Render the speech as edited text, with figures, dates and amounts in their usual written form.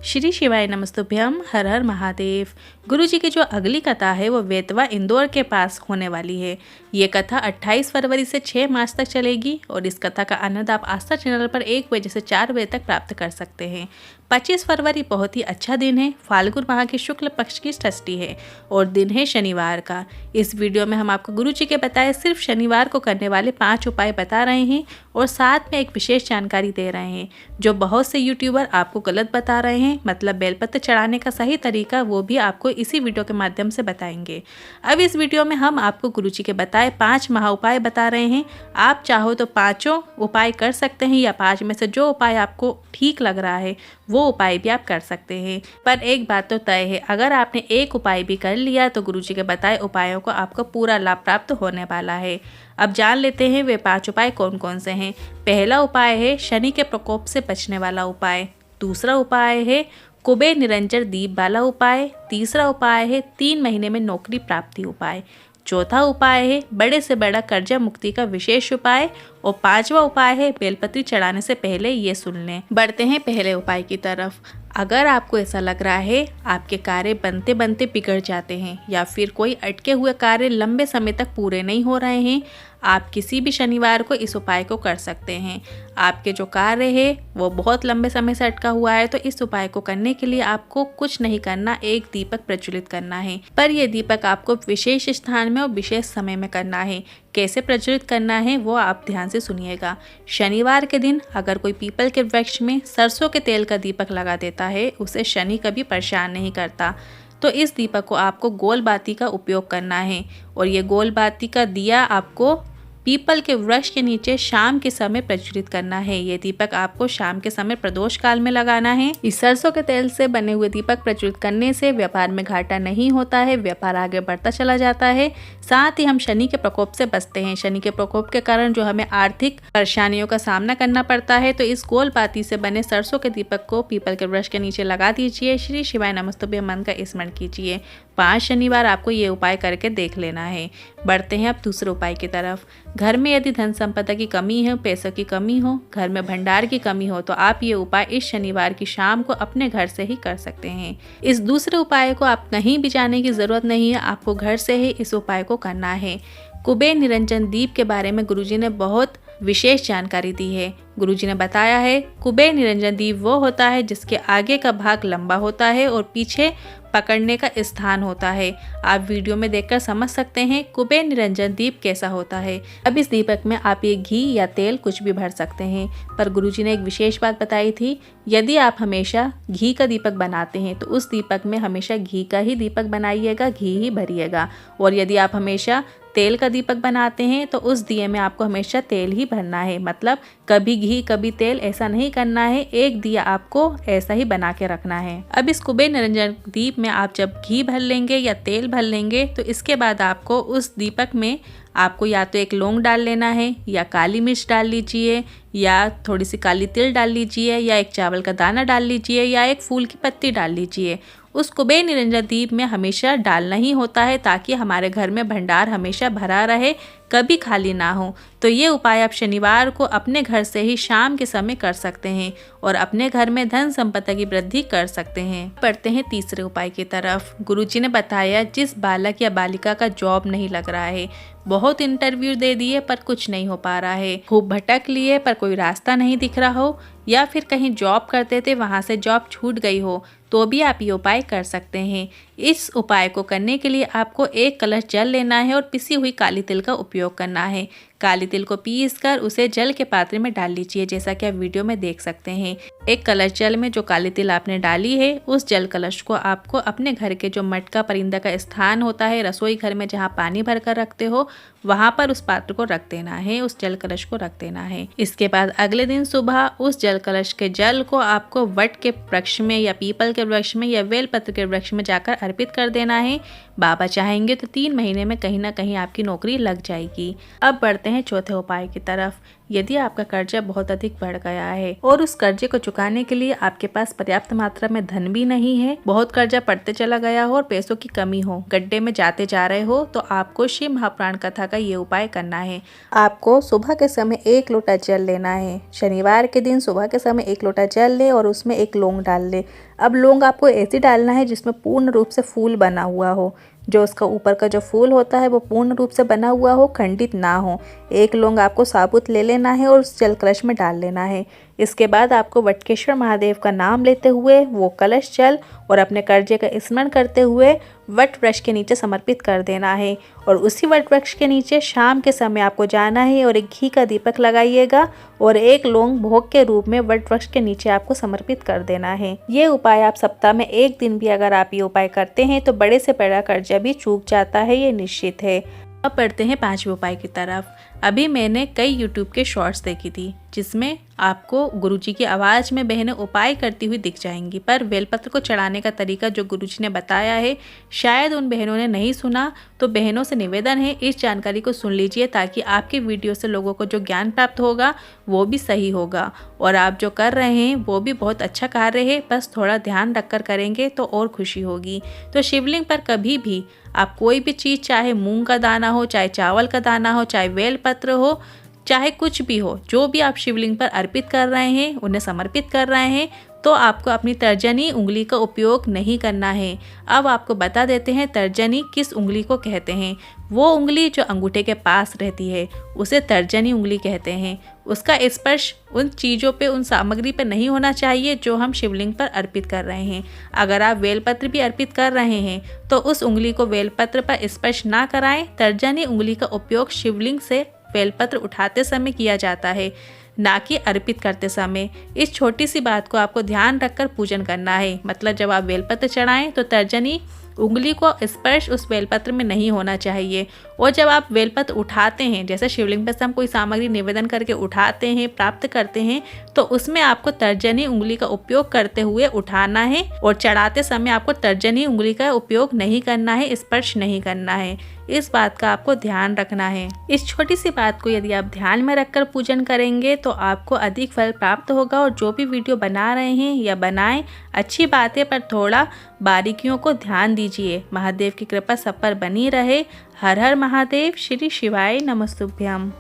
श्री शिवाय नमस्तुभ्यम। हर हर महादेव। गुरु जी की जो अगली कथा है वो वेतवा इंदौर के पास होने वाली है। ये कथा 28 फरवरी से 6 मार्च तक चलेगी और इस कथा का आनंद आप आस्था चैनल पर 1 बजे से 4 बजे तक प्राप्त कर सकते हैं। 25 फरवरी बहुत ही अच्छा दिन है। फाल्गुन माह के शुक्ल पक्ष की षष्ठी है और दिन है शनिवार का। इस वीडियो में हम आपको गुरु जी के बताए सिर्फ शनिवार को करने वाले 5 उपाय बता रहे हैं और साथ में एक विशेष जानकारी दे रहे हैं जो बहुत से यूट्यूबर आपको गलत बता रहे हैं। मतलब बेलपत्र चढ़ाने का सही तरीका वो भी आपको इसी वीडियो के माध्यम से बताएंगे। अब इस वीडियो में हम आपको गुरु जी के बताए 5 महा उपाय बता रहे हैं। आप चाहो तो 5 उपाय कर सकते हैं या 5 में से जो उपाय आपको ठीक लग रहा है वो उपाय भी आप कर सकते हैं। पर एक बात तो तय है, अगर आपने एक उपाय भी कर लिया तो गुरु जी के बताए उपायों को आपको पूरा लाभ प्राप्त होने वाला है। अब जान लेते हैं वे 5 उपाय कौन कौन से हैं। पहला उपाय है शनि के प्रकोप से बचने वाला उपाय। दूसरा उपाय है कुबेर निरंजन दीप वाला उपाय। तीसरा उपाय है 3 महीने में नौकरी प्राप्ति उपाय। चौथा उपाय है बड़े से बड़ा कर्जा मुक्ति का विशेष उपाय और 5वां उपाय है बेलपत्री चढ़ाने से पहले ये सुन लें। बढ़ते हैं पहले उपाय की तरफ। अगर आपको ऐसा लग रहा है आपके कार्य बनते बनते बिगड़ जाते हैं या फिर कोई अटके हुए कार्य लंबे समय तक पूरे नहीं हो रहे हैं, आप किसी भी शनिवार को इस उपाय को कर सकते हैं। आपके जो कार्य है वो बहुत लंबे समय से अटका हुआ है तो इस उपाय को करने के लिए आपको कुछ नहीं करना, एक दीपक प्रज्वलित करना है। पर यह दीपक आपको विशेष स्थान में और विशेष समय में करना है। कैसे प्रज्वलित करना है वो आप ध्यान से सुनिएगा। शनिवार के दिन अगर कोई पीपल के वृक्ष में सरसों के तेल का दीपक लगा देता है उसे शनि कभी परेशान नहीं करता। तो इस दीपक को आपको गोल बाती का उपयोग करना है और ये गोल बाती का दिया आपको पीपल के वृक्ष के नीचे शाम के समय प्रज्वलित करना है। ये दीपक आपको शाम के समय प्रदोष काल में लगाना है। इस सरसों के तेल से बने हुए दीपक प्रज्वलित करने से व्यापार में घाटा नहीं होता है, व्यापार आगे बढ़ता चला जाता है। साथ ही हम शनि के प्रकोप से बचते हैं। शनि के प्रकोप के कारण जो हमें आर्थिक परेशानियों का सामना करना पड़ता है तो इस गोल बाती से बने सरसों के दीपक को पीपल के वृक्ष के नीचे लगा दीजिए। श्री शिवाय नमस्तुभ्य मंत्र का स्मरण कीजिए। 5 शनिवार आपको ये उपाय करके देख लेना है। बढ़ते हैं अब दूसरे उपाय की तरफ। घर में यदि धन संपदा की कमी है, पैसों की कमी हो, घर में भंडार की कमी हो तो आप ये उपाय इस शनिवार की शाम को अपने घर से ही कर सकते हैं। इस दूसरे उपाय को आप कहीं भी जाने की जरूरत नहीं है, आपको घर से ही इस उपाय को करना है। कुबेर निरंजन दीप के बारे में गुरुजी ने बहुत विशेष जानकारी दी है। गुरुजी ने बताया है कुबेर निरंजन दीप वो होता है जिसके आगे का भाग लंबा होता है और पीछे पकड़ने का स्थान होता है। आप वीडियो में देखकर समझ सकते हैं कुबेर निरंजन दीप कैसा होता है। अब इस दीपक में आप ये घी या तेल कुछ भी भर सकते हैं। पर गुरुजी ने एक विशेष बात बताई थी, यदि आप हमेशा घी का दीपक बनाते हैं तो उस दीपक में हमेशा घी का ही दीपक बनाइएगा, घी ही भरिएगा। और यदि आप हमेशा तेल का दीपक बनाते हैं तो उस दिए में आपको हमेशा तेल ही भरना है। मतलब कभी घी कभी तेल ऐसा नहीं करना है, एक दिया आपको ऐसा ही बना के रखना है। अब इस कुबेर निरंजन दीप में आप जब घी भर लेंगे या तेल भर लेंगे तो इसके बाद आपको उस दीपक में आपको या तो एक लौंग डाल लेना है या काली मिर्च डाल लीजिए या थोड़ी सी काली तिल डाल लीजिए या एक चावल का दाना डाल लीजिए या एक फूल की पत्ती डाल लीजिए। उस कुबेर निरंजन दीप में हमेशा डालना ही होता है ताकि हमारे घर में भंडार हमेशा भरा रहे, कभी खाली ना हो। तो ये उपाय आप शनिवार को अपने घर से ही शाम के समय कर सकते हैं और अपने घर में धन संपदा की वृद्धि कर सकते हैं। बढ़ते हैं तीसरे उपाय की तरफ। गुरुजी ने बताया जिस बालक या बालिका का जॉब नहीं लग रहा है, बहुत इंटरव्यू दे दिए पर कुछ नहीं हो पा रहा है, खूब भटक लिए पर कोई रास्ता नहीं दिख रहा हो या फिर कहीं जॉब करते थे वहां से जॉब छूट गई हो तो भी आप ये उपाय कर सकते हैं। इस उपाय को करने के लिए आपको 1 कलश जल लेना है और पिसी हुई काली तिल का उपयोग करना है। काली तिल को पीस कर उसे जल के पात्र में डाल लीजिए जैसा कि आप वीडियो में देख सकते हैं। 1 कलश जल में जो काली तिल आपने डाली है उस जल कलश को आपको अपने घर के जो मटका परिंदा का स्थान होता है, रसोई घर में जहाँ पानी भर कर रखते हो वहाँ पर उस पात्र को रख देना है, उस जल कलश को रख देना है। इसके बाद अगले दिन सुबह उस जल कलश के जल को आपको वट के वृक्ष में या पीपल के वृक्ष में या बेलपत्र के वृक्ष में जाकर अर्पित कर देना है। बाबा चाहेंगे तो 3 महीने में कहीं ना कहीं आपकी नौकरी लग जाएगी। अब बढ़ते हैं चौथे उपाय की तरफ। यदि आपका कर्जा बहुत अधिक बढ़ गया है और उस कर्जे को चुकाने के लिए आपके पास पर्याप्त मात्रा में धन भी नहीं है, बहुत कर्जा पड़ते चला गया हो और पैसों की कमी हो, गड्ढे में जाते जा रहे हो, तो आपको शिव महापुराण कथा का ये उपाय करना है। आपको सुबह के समय 1 लोटा जल लेना है। शनिवार के दिन सुबह के समय 1 लोटा जल ले और उसमें 1 लौंग डाल ले। अब लौंग आपको ऐसी डालना है जिसमें पूर्ण रूप से फूल बना हुआ हो, जो उसका ऊपर का जो फूल होता है वो पूर्ण रूप से बना हुआ हो, खंडित ना हो। 1 लौंग आपको साबुत ले लेना है और उस जल कलश में डाल लेना है। इसके बाद आपको वटकेश्वर महादेव का नाम लेते हुए वो कलश जल और अपने कर्जे का स्मरण करते हुए वट वृक्ष के नीचे समर्पित कर देना है। और उसी वट वृक्ष के नीचे शाम के समय आपको जाना है और एक घी का दीपक लगाइएगा और 1 लौंग भोग के रूप में वट वृक्ष के नीचे आपको समर्पित कर देना है। ये उपाय आप सप्ताह में 1 दिन भी अगर आप ये उपाय करते हैं तो बड़े से बड़ा कर्जा भी चूक जाता है, ये निश्चित है। अब बढ़ते हैं 5वें उपाय की तरफ। अभी मैंने कई YouTube के शॉर्ट्स देखी थी जिसमें आपको गुरुजी की आवाज़ में बहनें उपाय करती हुई दिख जाएंगी, पर बेलपत्र को चढ़ाने का तरीका जो गुरुजी ने बताया है शायद उन बहनों ने नहीं सुना। तो बहनों से निवेदन है इस जानकारी को सुन लीजिए ताकि आपकी वीडियो से लोगों को जो ज्ञान प्राप्त होगा वो भी सही होगा और आप जो कर रहे हैं वो भी बहुत अच्छा कार्य है, बस थोड़ा ध्यान रखकर करेंगे तो और खुशी होगी। तो शिवलिंग पर कभी भी आप कोई भी चीज़, चाहे मूंग का दाना हो, चाहे चावल का दाना हो, चाहे बेलपत्र हो, चाहे कुछ भी हो, जो भी आप शिवलिंग पर अर्पित कर रहे हैं, उन्हें समर्पित कर रहे हैं, तो आपको अपनी तर्जनी उंगली का उपयोग नहीं करना है। अब आपको बता देते हैं तर्जनी किस उंगली को कहते हैं। वो उंगली जो अंगूठे के पास रहती है उसे तर्जनी उंगली कहते हैं। उसका स्पर्श उन चीज़ों पे, उन सामग्री पे नहीं होना चाहिए जो हम शिवलिंग पर अर्पित कर रहे हैं। अगर आप बेलपत्र भी अर्पित कर रहे हैं तो उस उंगली को बेलपत्र पर स्पर्श ना कराएं। तर्जनी उंगली का उपयोग शिवलिंग से बेलपत्र उठाते समय किया जाता है, ना कि अर्पित करते समय। इस छोटी सी बात को आपको ध्यान रखकर पूजन करना है। मतलब जब आप बेलपत्र चढ़ाएं तो तर्जनी उंगली को स्पर्श उस बेलपत्र में नहीं होना चाहिए। और जब आप बेलपत्र उठाते हैं, जैसे शिवलिंग पर से हम कोई सामग्री निवेदन करके उठाते हैं, प्राप्त करते हैं, तो उसमें आपको तर्जनी उंगली का उपयोग करते हुए उठाना है और चढ़ाते समय आपको तर्जनी उंगली का उपयोग नहीं करना है, स्पर्श नहीं करना है। इस बात का आपको ध्यान रखना है। इस छोटी सी बात को यदि आप ध्यान में रखकर पूजन करेंगे तो आपको अधिक फल प्राप्त होगा। और जो भी वीडियो बना रहे हैं या बनाएं, अच्छी बात है, पर थोड़ा बारीकियों को ध्यान दीजिए। महादेव की कृपा सब पर बनी रहे। हर हर महादेव। श्री शिवाय नमस्तुभ्यम।